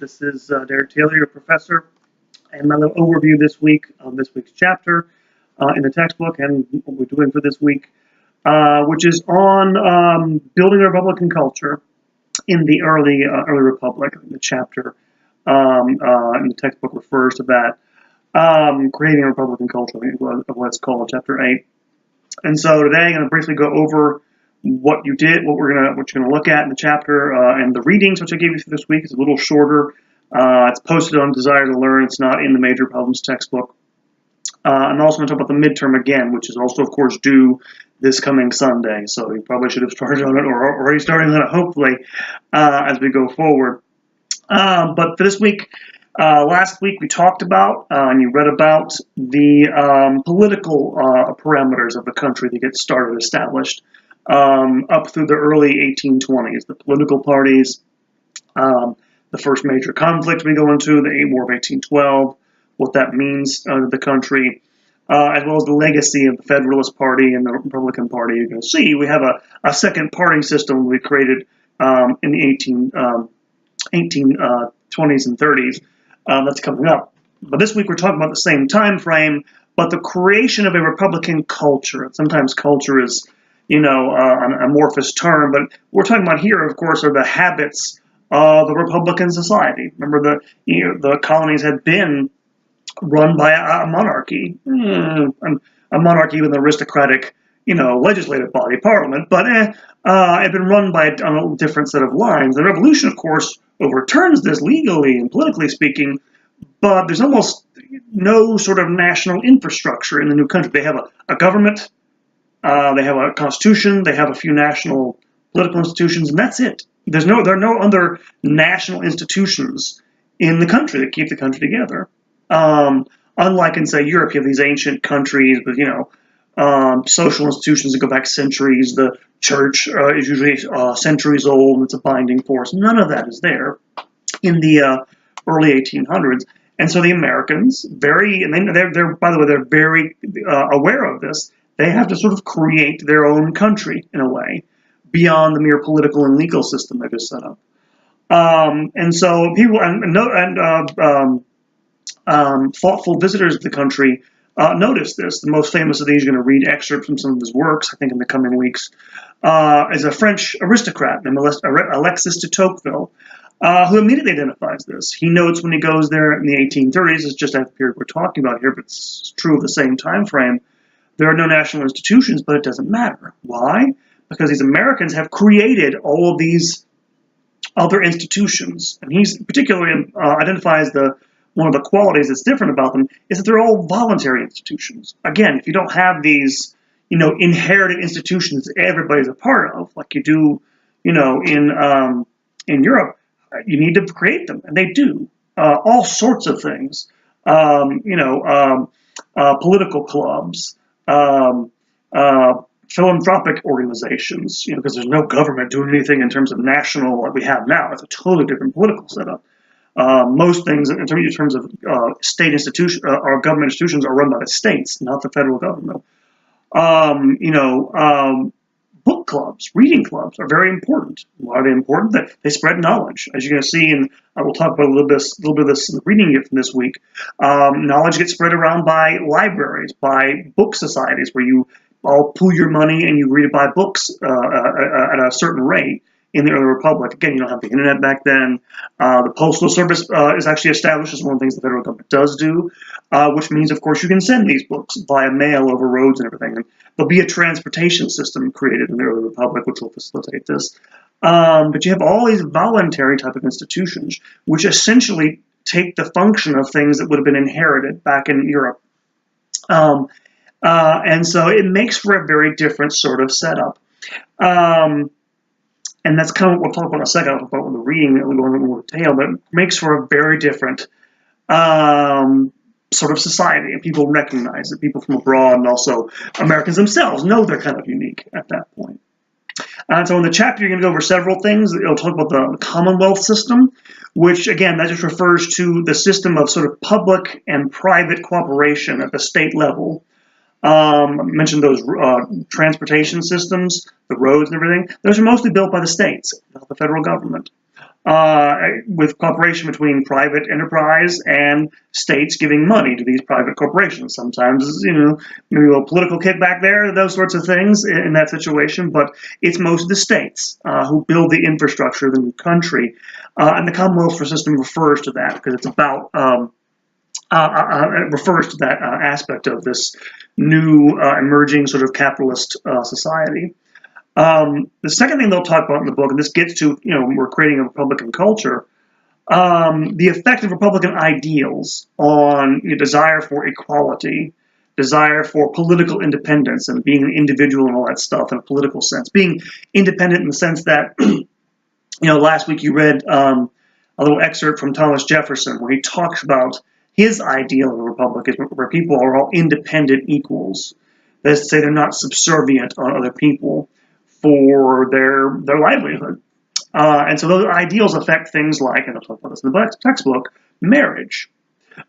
This is Derek Taylor, your professor, and my little overview this week of this week's chapter in the textbook and what we're doing for this week, which is on building a Republican culture in the early Republic. The chapter in the textbook refers to that, creating a Republican culture, I think of what it's called, chapter 8. And so today I'm going to briefly go over what you did, what you're going to look at in the chapter, and the readings which I gave you for this week is a little shorter. It's posted on Desire to Learn. It's not in the Major Problems textbook. I'm also going to talk about the midterm again, which is also, of course, due this coming Sunday. So you probably should have started on it, or already starting on it, hopefully, as we go forward. But for this week, last week we talked about, and you read about, the political parameters of the country that get started, established up through the early 1820s. The political parties, the first major conflict we go into, the War of 1812, what that means to the country, as well as the legacy of the Federalist Party and the Republican Party. You're going to see we have a second party system we created in the 1820s and 30s. That's coming up. But this week we're talking about the same time frame, but the creation of a Republican culture. Sometimes culture is, an amorphous term, but we're talking about here, of course, are the habits of a Republican society. Remember, the colonies had been run by a monarchy, a monarchy with an aristocratic, legislative body, parliament, but it had been run by a different set of lines. The revolution, of course, overturns this legally and politically speaking, but there's almost no sort of national infrastructure in the new country. They have a government, they have a constitution, they have a few national political institutions, and that's it. There are no other national institutions in the country that keep the country together. Unlike in, say, Europe, you have these ancient countries with, social institutions that go back centuries. The church is usually centuries old, and it's a binding force. None of that is there in the early 1800s. And so the Americans, they're by the way, they're very aware of this. They have to sort of create their own country in a way, beyond the mere political and legal system they just set up. And so people thoughtful visitors to the country notice this. The most famous of these, you're going to read excerpts from some of his works, I think, in the coming weeks, is a French aristocrat named Alexis de Tocqueville, who immediately identifies this. He notes when he goes there in the 1830s, it's just that period we're talking about here, but it's true of the same time frame, there are no national institutions, but it doesn't matter. Why? Because these Americans have created all of these other institutions. And he particularly identifies one of the qualities that's different about them is that they're all voluntary institutions. Again, if you don't have these, inherited institutions that everybody's a part of, like you do, in Europe, you need to create them, and they do all sorts of things. Political clubs, philanthropic organizations, because there's no government doing anything in terms of national like we have now. It's a totally different political setup. Most things in terms of state institutions or government institutions are run by the states, not the federal government. Book clubs, reading clubs are very important. Why are they important? That they spread knowledge, as you're going to see, and I will talk about a little bit of this reading it from this week. Knowledge gets spread around by libraries, by book societies, where you all pool your money and you read it by books at a certain rate. In the early republic, again, you don't have the internet back then. The postal service is actually established as one of the things the federal government does do, which means, of course, you can send these books via mail over roads and everything. And there'll be a transportation system created in the early republic, which will facilitate this. But you have all these voluntary type of institutions, which essentially take the function of things that would have been inherited back in Europe. And so it makes for a very different sort of setup. And that's kind of what we'll talk about in a second. I'll talk about the reading that we're going into more detail, but it makes for a very different sort of society, and people recognize it. People from abroad and also Americans themselves know they're kind of unique at that point. And so in the chapter, you're going to go over several things. It'll talk about the Commonwealth system, which, again, that just refers to the system of sort of public and private cooperation at the state level. I mentioned those transportation systems, the roads and everything. Those are mostly built by the states, not the federal government. with cooperation between private enterprise and states giving money to these private corporations. Sometimes, maybe a little political kickback there, those sorts of things in that situation, but it's most of the states who build the infrastructure of the new country. And the Commonwealth system refers to that because it's about it refers to that aspect of this new emerging sort of capitalist society. The second thing they'll talk about in the book, and this gets to, we're creating a Republican culture, the effect of Republican ideals on desire for equality, desire for political independence, and being an individual and all that stuff in a political sense. Being independent in the sense that, last week you read a little excerpt from Thomas Jefferson where he talks about his ideal of a republic is where people are all independent equals. That is to say, they're not subservient on other people for their livelihood. And so those ideals affect things like, and I'll talk about this in the textbook, marriage.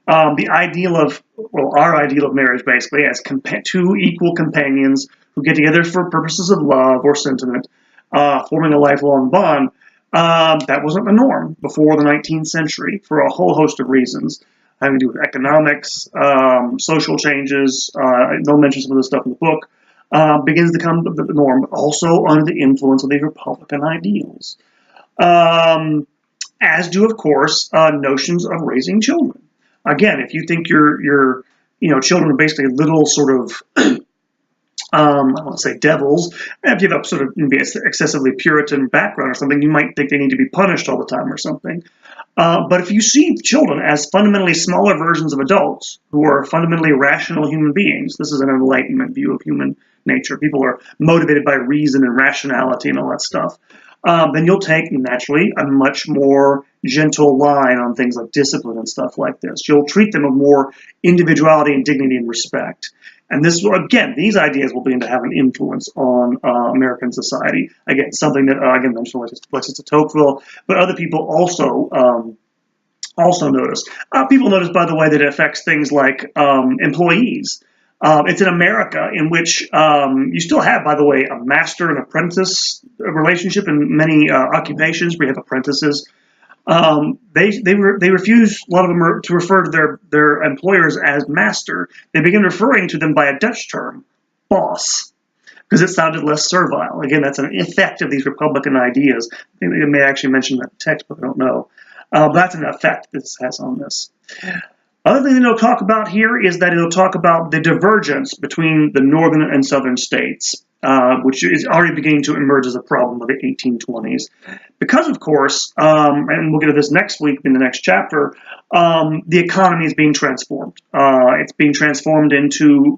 The ideal of, our ideal of marriage basically as two equal companions who get together for purposes of love or sentiment, forming a lifelong bond, that wasn't the norm before the 19th century for a whole host of reasons having to do with economics, social changes. They'll mention some of this stuff in the book. Begins to become the norm, also under the influence of these Republican ideals. As do, of course, notions of raising children. Again, if you think your children are basically little sort of I don't want to say devils. If you have a sort of maybe excessively Puritan background or something, you might think they need to be punished all the time or something. But if you see children as fundamentally smaller versions of adults who are fundamentally rational human beings, this is an Enlightenment view of human nature. People are motivated by reason and rationality and all that stuff. Then you'll take, naturally, a much more gentle line on things like discipline and stuff like this. You'll treat them with more individuality and dignity and respect. And this will, again, these ideas will begin to have an influence on American society. Again, something that, again, mentioned Alexis de Tocqueville, but other people also notice. People notice, by the way, that it affects things like employees. It's in America in which you still have, by the way, a master and apprentice relationship in many occupations where you have apprentices. They refuse, a lot of them, to refer to their employers as master. They begin referring to them by a Dutch term, boss, because it sounded less servile. Again, that's an effect of these Republican ideas. I think they may actually mention that in the text, but I don't know. But that's an effect this has on this. Other thing that it'll talk about here is that it'll talk about the divergence between the northern and southern states, which is already beginning to emerge as a problem of the 1820s. Because, of course, and we'll get to this next week in the next chapter, the economy is being transformed. It's being transformed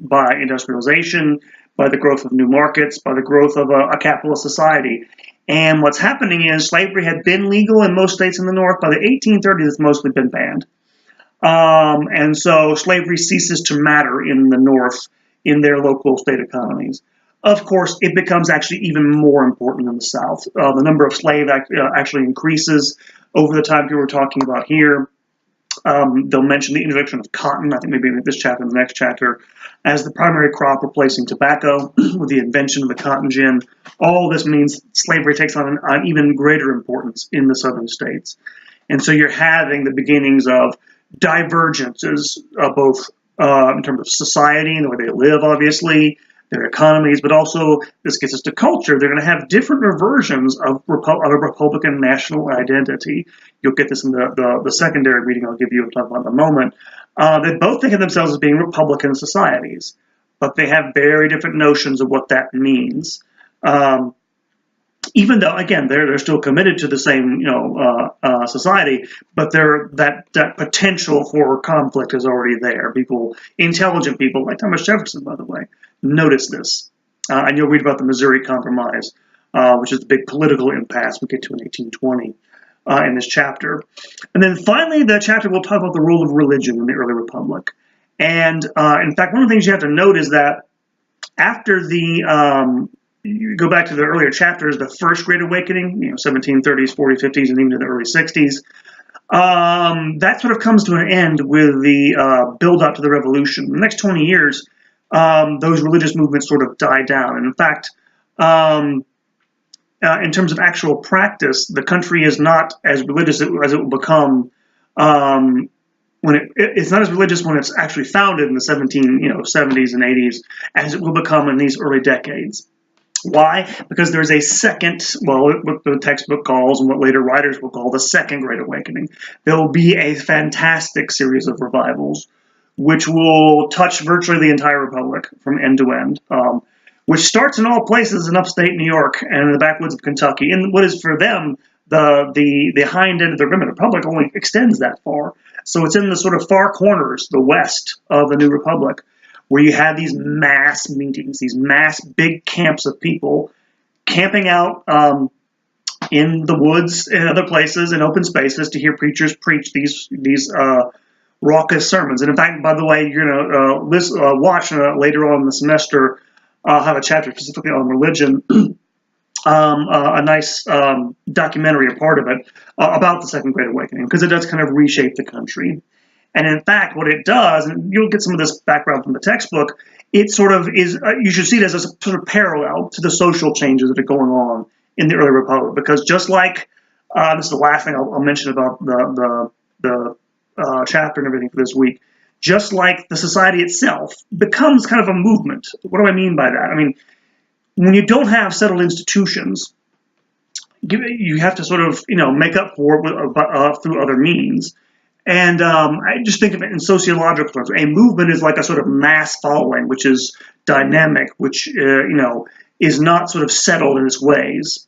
by industrialization, by the growth of new markets, by the growth of a capitalist society. And what's happening is slavery had been legal in most states in the North. By the 1830s, it's mostly been banned. And so slavery ceases to matter in the North in their local state economies. Of course, it becomes actually even more important in the South. The number of slaves actually increases over the time period we're talking about here. They'll mention the introduction of cotton, I think maybe in this chapter and the next chapter, as the primary crop replacing tobacco with the invention of the cotton gin. All this means slavery takes on an even greater importance in the southern states. And so you're having the beginnings of divergences, both in terms of society and the way they live, obviously, their economies, but also, this gets us to culture. They're going to have different versions of a Republican national identity. You'll get this in the secondary reading I'll give you, I'll talk about in a moment. They both think of themselves as being Republican societies, but they have very different notions of what that means. Even though, again, they're still committed to the same, society, but that potential for conflict is already there. Intelligent people like Thomas Jefferson, by the way, notice this, and you'll read about the Missouri Compromise, which is the big political impasse we get to in 1820 in this chapter. And then finally, the chapter will talk about the role of religion in the early republic. And in fact, one of the things you have to note is that after you go back to the earlier chapters, the First Great Awakening, 1730s, 40s, 50s, and even to the early 60s, that sort of comes to an end with the build-up to the Revolution. In the next 20 years, those religious movements sort of die down. And in fact, in terms of actual practice, the country is not as religious as it will become it's not as religious when it's actually founded in the 70s and 80s as it will become in these early decades. Why? Because there's a second, what the textbook calls and what later writers will call the Second Great Awakening. There will be a fantastic series of revivals which will touch virtually the entire republic from end to end, which starts in all places in upstate New York and in the backwoods of Kentucky. And what is for them the hind end of the Roman Republic only extends that far. So it's in the sort of far corners, the west of the new republic, where you have these mass meetings, these mass big camps of people camping out in the woods and other places in open spaces to hear preachers preach these raucous sermons. And in fact, by the way, you're going to watch later on in the semester, I'll have a chapter specifically on religion, a nice documentary, a part of it, about the Second Great Awakening, because it does kind of reshape the country. And in fact, what it does, and you'll get some of this background from the textbook, it sort of is, you should see it as a sort of parallel to the social changes that are going on in the early republic. Because just like, this is the last thing I'll mention about the chapter and everything for this week, just like the society itself becomes kind of a movement. What do I mean by that? I mean, when you don't have settled institutions, you have to sort of, make up for it through other means. And I just think of it in sociological terms. A movement is like a sort of mass following, which is dynamic, which, is not sort of settled in its ways.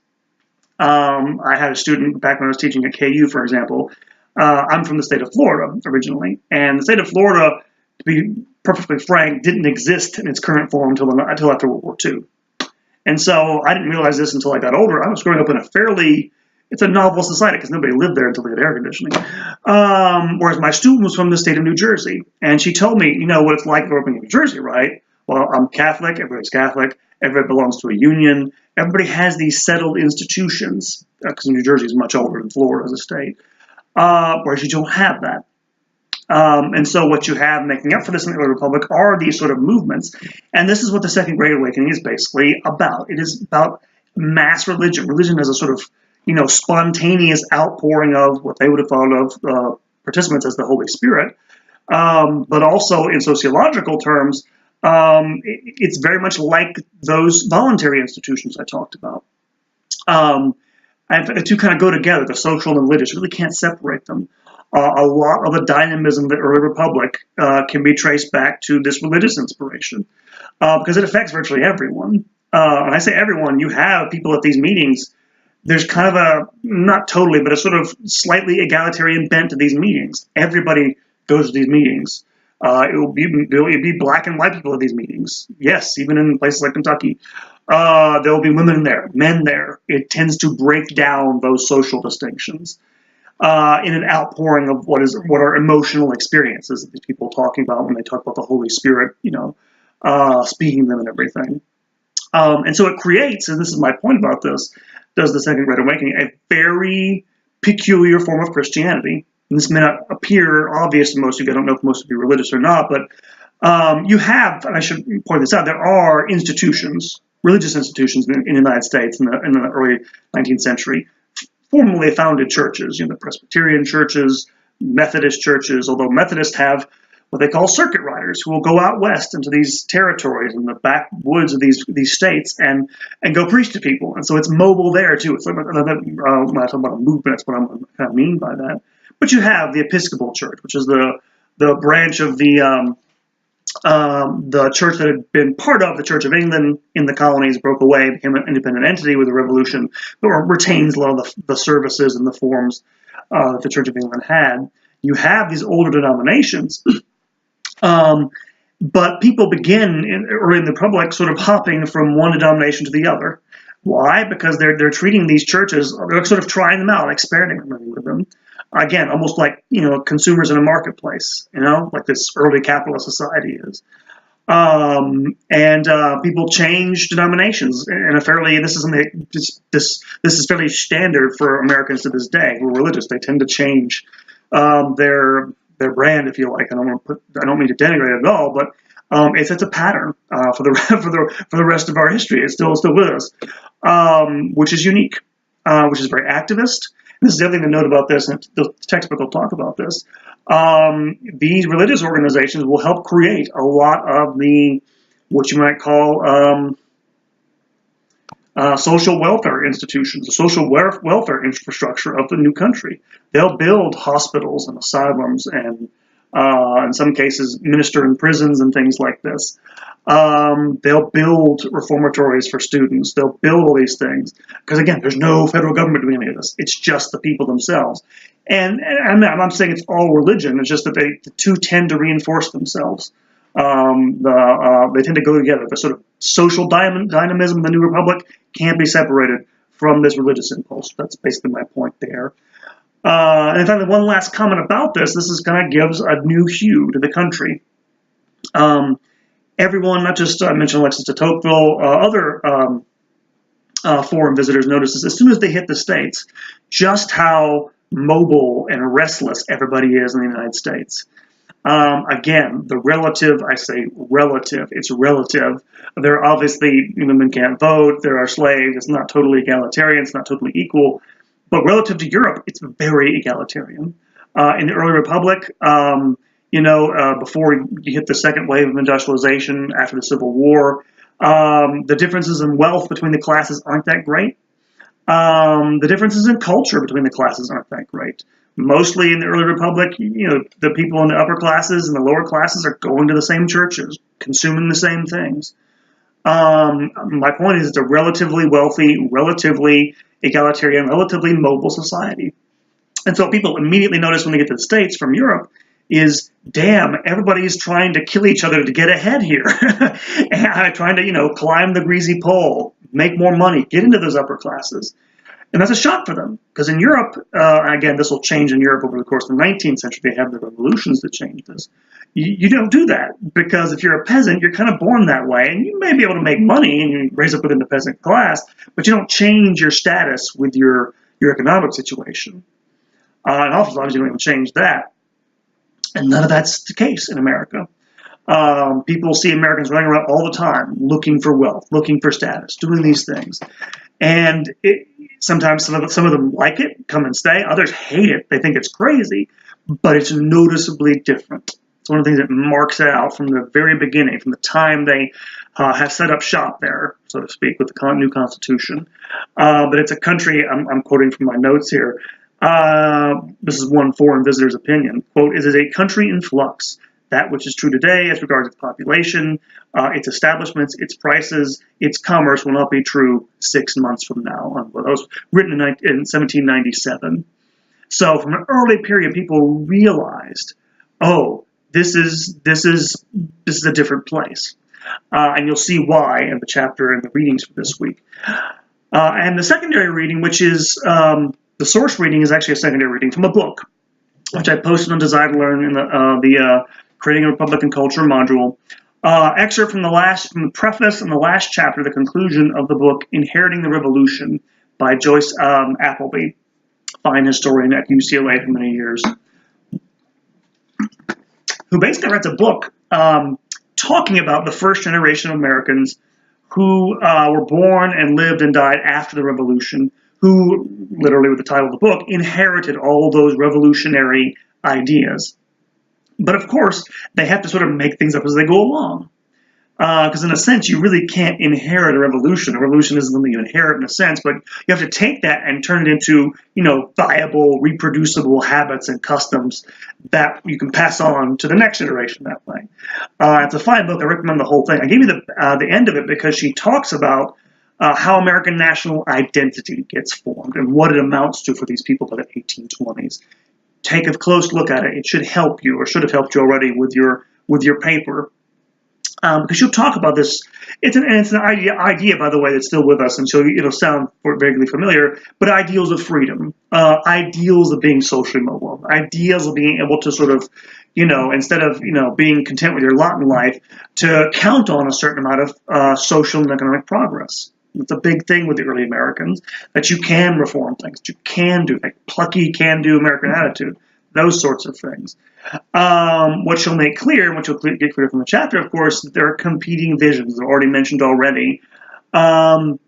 I had a student back when I was teaching at KU, for example. I'm from the state of Florida originally. And the state of Florida, to be perfectly frank, didn't exist in its current form until after World War II. And so I didn't realize this until I got older. I was growing up in it's a novel society because nobody lived there until they had air conditioning. Whereas my student was from the state of New Jersey. And she told me, what it's like growing up in New Jersey, right? Well, I'm Catholic, everybody's Catholic, everybody belongs to a union, everybody has these settled institutions, because New Jersey is much older than Florida as a state, whereas you don't have that. And so what you have making up for this in the early republic are these sort of movements. And this is what the Second Great Awakening is basically about. It is about mass religion. Religion as a sort of, spontaneous outpouring of what they would have thought of participants as the Holy Spirit. But also in sociological terms, it's very much like those voluntary institutions I talked about. And the two kind of go together, the social and religious. You really can't separate them. A lot of the dynamism of the early republic can be traced back to this religious inspiration because it affects virtually everyone. And I say everyone, you have people at these meetings. There's kind of a, not totally, but a sort of slightly egalitarian bent to these meetings. Everybody goes to these meetings. It'll be black and white people at these meetings. Yes, even in places like Kentucky. There will be women there, men there. It tends to break down those social distinctions. In an outpouring of what are emotional experiences that these people are talking about when they talk about the Holy Spirit, speaking them and everything. And so it creates, and this is my point about this, does the Second Great Awakening, a very peculiar form of Christianity. And this may not appear obvious to most of you. I don't know if most of you are religious or not, but you have, and I should point this out, there are institutions, religious institutions in the United States in the early 19th century, formally founded churches, the Presbyterian churches, Methodist churches, although Methodists have what they call circuit riders who will go out west into these territories in the backwoods of these states and go preach to people. And so it's mobile there too. It's like, when I talk about a movement, that's what I kind of mean by that. But you have the Episcopal Church, which is the branch of the church that had been part of the Church of England in the colonies, broke away, became an independent entity with the Revolution, but retains a lot of the services and the forms that the Church of England had. You have these older denominations, but people begin in the Republic sort of hopping from one denomination to the other. Why? Because they're treating these churches, they're sort of trying them out, experimenting with them. Again, almost like, consumers in a marketplace, like this early capitalist society is. People change denominations in a fairly, this is fairly standard for Americans to this day who are religious. They tend to change their brand, if you like. I don't mean to denigrate it at all, but It sets a pattern for the for the rest of our history. It's still with us, which is unique, which is very activist. This is the other thing to note about this, and the textbook will talk about this. These religious organizations will help create a lot of the, what you might call, social welfare institutions, the social welfare infrastructure of the new country. They'll build hospitals and asylums and, in some cases, minister in prisons and things like this. They'll build reformatories for students. They'll build all these things. Because, again, there's no federal government doing any of this. It's just the people themselves. And I'm not saying it's all religion. It's just that the two tend to reinforce themselves. They tend to go together. The sort of social dynamism of the New Republic can't be separated from this religious impulse. That's basically my point there. And in fact, one last comment about this is kind of gives a new hue to the country. Everyone, not just I mentioned Alexis de Tocqueville, other foreign visitors notices as soon as they hit the States just how mobile and restless everybody is in the United States. Again, the relative, I say relative, it's relative. There are obviously, women can't vote, there are slaves, it's not totally egalitarian, it's not totally equal, but relative to Europe, it's very egalitarian. In the early Republic, before you hit the second wave of industrialization after the Civil War, the differences in wealth between the classes aren't that great. The differences in culture between the classes aren't that great. Mostly in the early Republic, the people in the upper classes and the lower classes are going to the same churches, consuming the same things. My point is it's a relatively wealthy, relatively egalitarian, relatively mobile society. And so what people immediately notice when they get to the States from Europe is, damn, everybody's trying to kill each other to get ahead here. And trying to, climb the greasy pole, make more money, get into those upper classes. And that's a shock for them, because in Europe, again, this will change in Europe over the course of the 19th century. They have the revolutions that change this. You don't do that, because if you're a peasant, you're kind of born that way, and you may be able to make money and you raise up within the peasant class, but you don't change your status with your economic situation. And oftentimes you don't even change that. And none of that's the case in America. People see Americans running around all the time, looking for wealth, looking for status, doing these things. And sometimes some of them like it, come and stay. Others hate it. They think it's crazy, but it's noticeably different. It's one of the things that marks it out from the very beginning, from the time they have set up shop there, so to speak, with the new Constitution. But it's a country, I'm quoting from my notes here. This is one foreign visitor's opinion. Quote, "It is a country in flux. That which is true today as regards its population, its establishments, its prices, its commerce will not be true 6 months from now." That was written in 1797. So from an early period, people realized, oh, this is a different place. And you'll see why in the chapter and the readings for this week. And the secondary reading, which is the source reading, is actually a secondary reading from a book, which I posted on Desire to Learn in the Creating a Republican Culture module. Excerpt from the preface and the last chapter, the conclusion of the book, Inheriting the Revolution, by Joyce Appleby, fine historian at UCLA for many years, who basically writes a book talking about the first generation of Americans who were born and lived and died after the Revolution, who, literally with the title of the book, inherited all those revolutionary ideas. But of course, they have to sort of make things up as they go along. Because in a sense, you really can't inherit a revolution. A revolution isn't something you inherit in a sense, but you have to take that and turn it into, viable, reproducible habits and customs that you can pass on to the next generation that way. It's a fine book. I recommend the whole thing. I gave you the end of it because she talks about how American national identity gets formed and what it amounts to for these people by the 1820s. Take a close look at it. It should help you, or should have helped you already with your paper. Because she'll talk about this. It's an idea, by the way, that's still with us, and so it'll sound vaguely familiar, but ideals of freedom, ideals of being socially mobile, ideals of being able to sort of, instead of, being content with your lot in life, to count on a certain amount of social and economic progress. It's a big thing with the early Americans, that you can reform things, that you can do, like plucky, can-do American attitude. those sorts of things. What she'll make clear, and what she'll get clear from the chapter, of course, there are competing visions, I've already mentioned already, in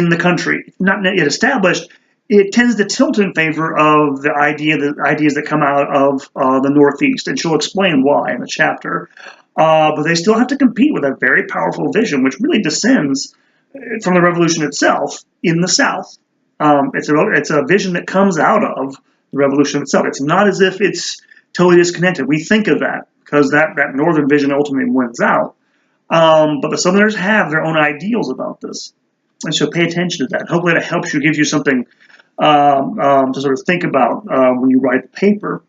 the country. Not yet established. It tends to tilt in favor of the ideas that come out of the Northeast, and she'll explain why in the chapter. But they still have to compete with a very powerful vision, which really descends from the revolution itself in the South. It's a vision that comes out of the revolution itself. It's not as if it's totally disconnected. We think of that because that northern vision ultimately wins out. But the Southerners have their own ideals about this. And so pay attention to that. Hopefully that helps you, gives you something to sort of think about when you write the paper.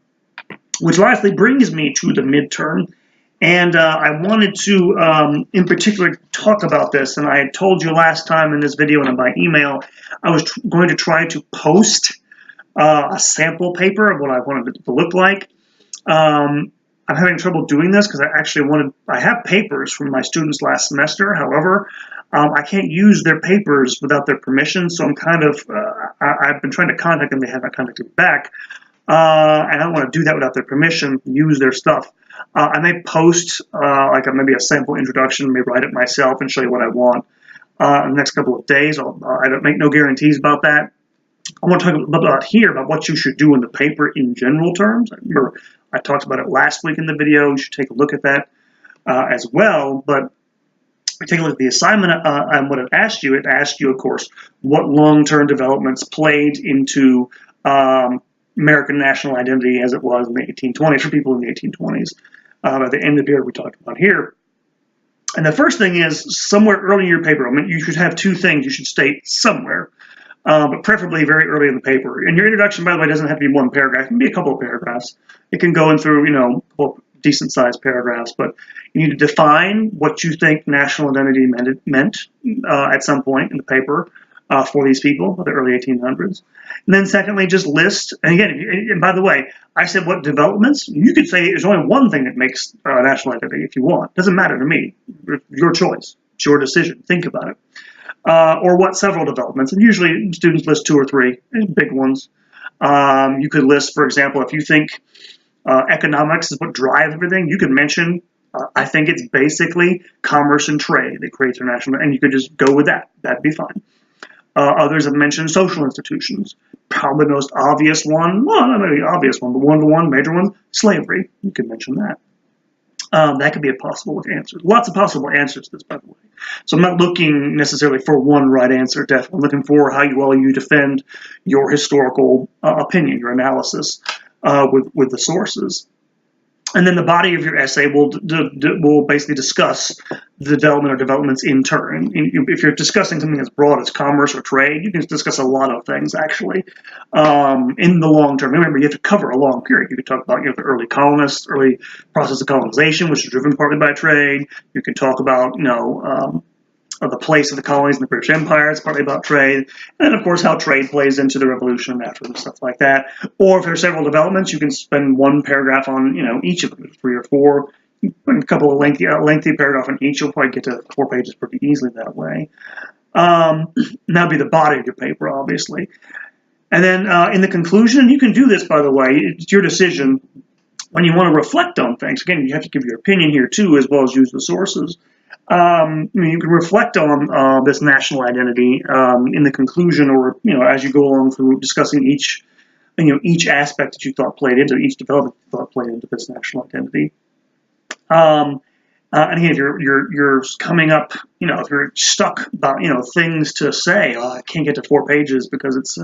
Which lastly brings me to the midterm. And I wanted to, in particular, talk about this. And I had told you last time in this video and in my email, I was going to try to post a sample paper of what I wanted it to look like. I'm having trouble doing this because I have papers from my students last semester. However, I can't use their papers without their permission. So I'm kind of, I've been trying to contact them. They haven't contacted me back. And I don't want to do that without their permission, use their stuff. I may post maybe a sample introduction, may write it myself and show you what I want in the next couple of days. I don't make no guarantees about that. I want to talk about what you should do in the paper in general terms. I remember I talked about it last week in the video. You should take a look at that as well. But take a look at the assignment and what it asked you. It asked you, of course, what long-term developments played into American national identity as it was in the 1820s, for people in the 1820s, at the end of the period we talked about here. And the first thing is, somewhere early in your paper, you should have two things you should state somewhere, but preferably very early in the paper. And your introduction, by the way, doesn't have to be one paragraph. It can be a couple of paragraphs. It can go in through, a couple decent-sized paragraphs, but you need to define what you think national identity meant at some point in the paper. For these people of the early 1800s. And then secondly, just list, and again, and by the way, I said what developments, you could say there's only one thing that makes national identity if you want. Doesn't matter to me. Your choice. It's your decision. Think about it. Or what several developments, and usually students list two or three big ones. You could list, for example, if you think economics is what drives everything, you could mention I think it's basically commerce and trade that creates our national, and you could just go with that. That'd be fine. Others have mentioned social institutions. Probably the most obvious one, well, not maybe obvious one, but one of the major ones, slavery. You could mention that. That could be a possible answer. Lots of possible answers to this, by the way. So I'm not looking necessarily for one right answer, definitely. I'm looking for how well you defend your historical opinion, your analysis with the sources. And then the body of your essay will basically discuss the development or developments in turn. If you're discussing something as broad as commerce or trade, you can discuss a lot of things, actually, in the long term. Remember, you have to cover a long period. You could talk about the early colonists, early process of colonization, which is driven partly by trade. You can talk about, the place of the colonies in the British Empire. It's partly about trade. And then, of course, how trade plays into the revolution after and stuff like that. Or if there are several developments, you can spend one paragraph on, each of them, 3 or 4. A couple of lengthy paragraph on each. You'll probably get to 4 pages pretty easily that way. And that'll be the body of your paper, obviously. And then in the conclusion, you can do this, by the way. It's your decision when you want to reflect on things. Again, you have to give your opinion here, too, as well as use the sources. You can reflect on this national identity in the conclusion, or as you go along through discussing each aspect that you thought played into each development you thought played into this national identity. And again, if you're coming up, if you're stuck about things to say, I can't get to 4 pages because it's.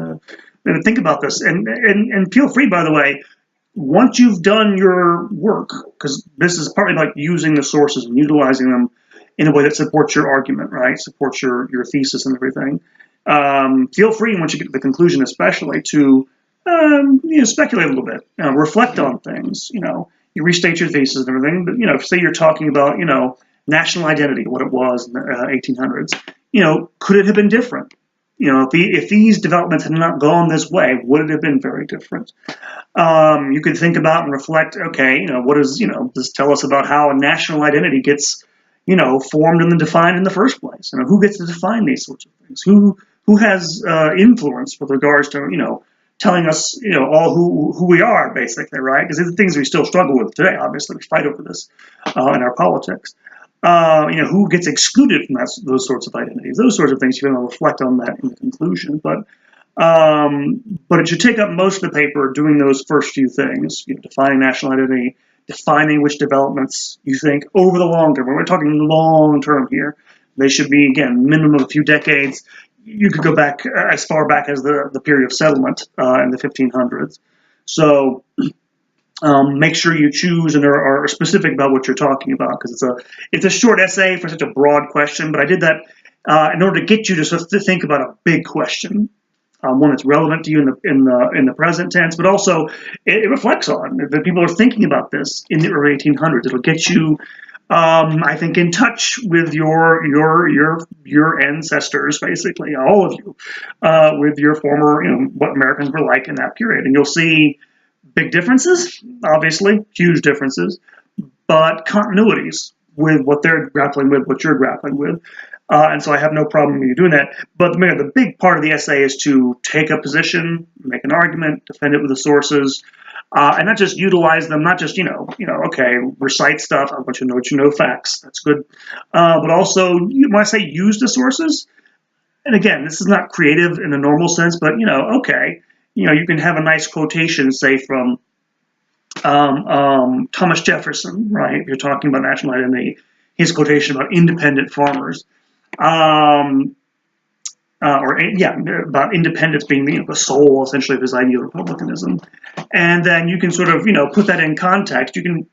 Think about this, and feel free, by the way. Once you've done your work, because this is partly about using the sources and utilizing them in a way that supports your argument, right? Supports your thesis and everything. Feel free, once you get to the conclusion especially, to speculate a little bit, reflect on things. You restate your thesis and everything, but say you're talking about national identity, what it was in the 1800s. Could it have been different? If these developments had not gone this way, would it have been very different? You could think about and reflect. Okay, what does this tell us about how a national identity gets formed and defined in the first place? Who gets to define these sorts of things? Who has influence with regards to telling us, all who we are, basically, right? Because these are things we still struggle with today. Obviously, we fight over this in our politics. Who gets excluded from those sorts of identities? Those sorts of things. You want to reflect on that in the conclusion, but it should take up most of the paper doing those first few things. Defining national identity, defining which developments you think over the long term. We're talking long term here. They should be, again, minimum of a few decades. You could go back as far back as the period of settlement in the 1500s. So make sure you choose and are specific about what you're talking about, because it's a short essay for such a broad question. But I did that in order to get you to sort of think about a big question, one that's relevant to you in the present tense, but also it reflects on that people are thinking about this in the early 1800s. It'll get you, I think, in touch with your ancestors, basically, all of you, with your former, what Americans were like in that period, and you'll see big differences, obviously, huge differences, but continuities with what they're grappling with, what you're grappling with. And so I have no problem with you doing that. But the big part of the essay is to take a position, make an argument, defend it with the sources, and not just utilize them, not just, okay, recite stuff. I want you to know facts. That's good. But also, when I say use the sources, and again, this is not creative in a normal sense, but, okay, you can have a nice quotation, say, from Thomas Jefferson, right? If you're talking about national identity, his quotation about independent farmers, about independence being the soul, essentially, of his idea of republicanism. And then you can sort of, put that in context. You can,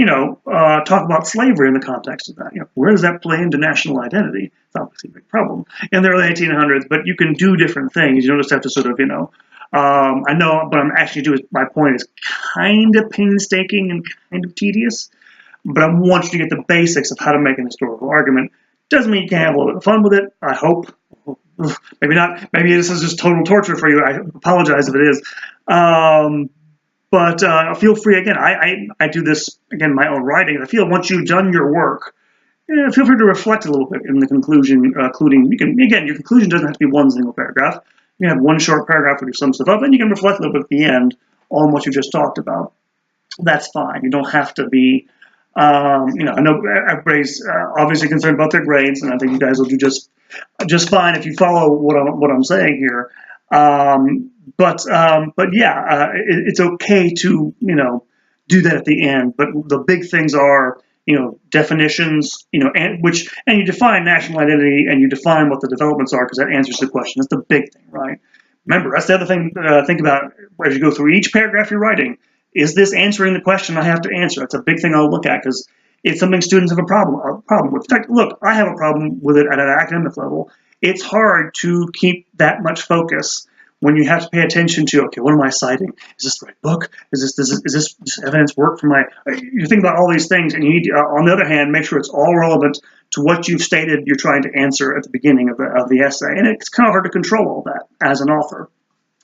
talk about slavery in the context of that. Where does that play into national identity? It's obviously a big problem in the early 1800s, but you can do different things. You don't just have to sort of, I know what I'm actually doing. My point is kind of painstaking and kind of tedious, but I want you to get the basics of how to make an historical argument. Doesn't mean you can't have a little bit of fun with it, I hope. Maybe not. Maybe this is just total torture for you. I apologize if it is. But feel free. Again, I do this, again, my own writing. I feel once you've done your work, feel free to reflect a little bit in the conclusion, including, your conclusion doesn't have to be one single paragraph. You can have one short paragraph where you sum stuff up, and you can reflect a little bit at the end on what you just talked about. That's fine. You don't have to be, I know everybody's obviously concerned about their grades, and I think you guys will do just fine if you follow what I'm saying here. But yeah, it's okay to, do that at the end. But the big things are, definitions, and you define national identity and you define what the developments are, because that answers the question. That's the big thing, right? Remember, that's the other thing to think about as you go through each paragraph you're writing. Is this answering the question I have to answer? That's a big thing I'll look at, because it's something students have a problem with. In fact, look, I have a problem with it at an academic level. It's hard to keep that much focus when you have to pay attention to, okay, what am I citing? Is this the right book? Is this evidence work for my? You think about all these things, and you need to, on the other hand, make sure it's all relevant to what you've stated you're trying to answer at the beginning of the essay. And it's kind of hard to control all that as an author.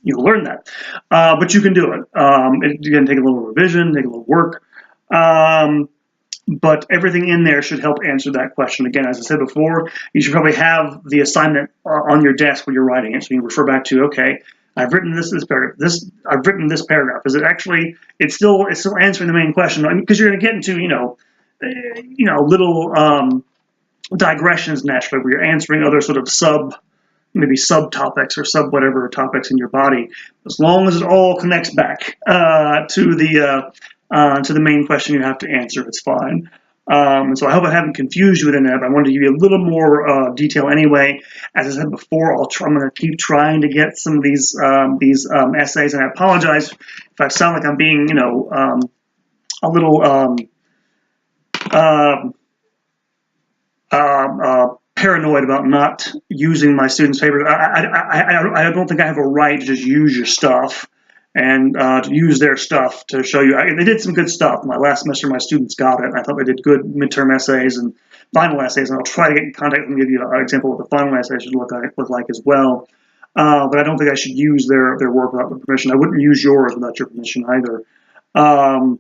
You'll learn that, but you can do it. You can take a little revision, take a little work, but everything in there should help answer that question. Again, as I said before, you should probably have the assignment on your desk when you're writing it, so you can refer back to, okay, I've written this paragraph. I've written this paragraph. Is it actually? It's still answering the main question, because you're going to get into little digressions naturally, where you're answering other sort of maybe subtopics or whatever topics in your body, as long as it all connects back to the main question you have to answer, it's fine. And so I hope I haven't confused you with that, but I wanted to give you a little more detail anyway. As I said before, I'm going to keep trying to get some of these essays, and I apologize if I sound like I'm being, a little paranoid about not using my students' papers. I don't think I have a right to just use your stuff and to use their stuff to show you. They did some good stuff. My last semester, my students got it. I thought they did good midterm essays and final essays, and I'll try to get in contact and give you an example of what the final essay should look like as well. But I don't think I should use their work without their permission. I wouldn't use yours without your permission either. But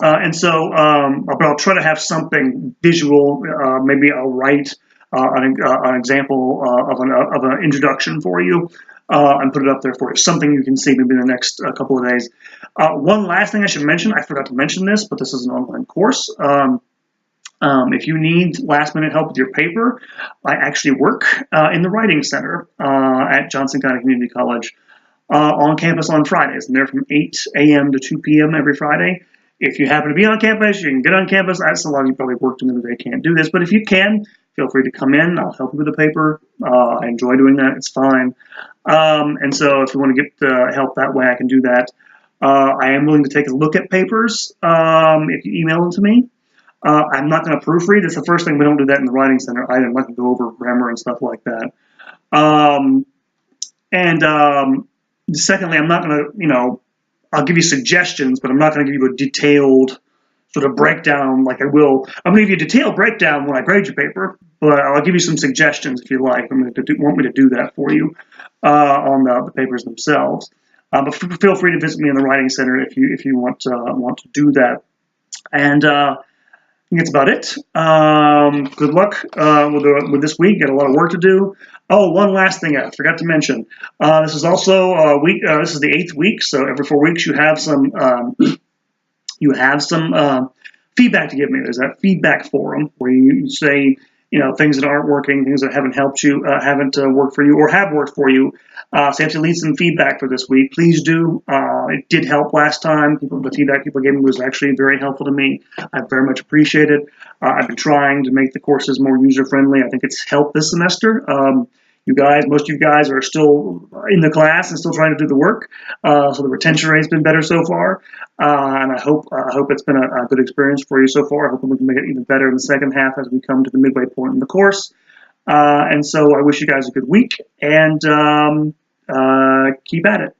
I'll try to have something visual. Maybe I'll write an example of an introduction for you, and put it up there for you. Something you can see maybe in the next couple of days. One last thing I should mention, I forgot to mention this, but this is an online course. If you need last-minute help with your paper, I actually work in the Writing Center at Johnson County Community College on campus on Fridays. I'm there from 8 a.m. to 2 p.m. every Friday. If you happen to be on campus, you can get on campus. That's a lot of you probably worked in the day can't do this, but if you can, feel free to come in. I'll help you with the paper. I enjoy doing that. It's fine. And so if you want to get help that way, I can do that. I am willing to take a look at papers if you email them to me. I'm not going to proofread. It's the first thing. We don't do that in the Writing Center either. I'm not going to go over grammar and stuff like that. Secondly, I'm not going to, I'll give you suggestions, but I'm not going to give you a detailed sort of breakdown like I will. I'm going to give you a detailed breakdown when I grade your paper, but I'll give you some suggestions if you like. Want me to do that for you on the papers themselves. But feel free to visit me in the Writing Center if you want to do that. And I think that's about it. Good luck with this week. Got a lot of work to do. Oh, one last thing I forgot to mention. This is also a week. This is the 8th week, so every 4 weeks you have some feedback to give me. There's that feedback forum where you say things that aren't working, things that haven't helped you, haven't worked for you, or have worked for you. So you have to leave some feedback for this week. Please do. It did help last time. The feedback people gave me was actually very helpful to me. I very much appreciate it. I've been trying to make the courses more user-friendly. I think it's helped this semester. Most of you guys are still in the class and still trying to do the work. So the retention rate's been better so far. And I hope it's been a good experience for you so far. I hope we can make it even better in the second half as we come to the midway point in the course. And so I wish you guys a good week and keep at it.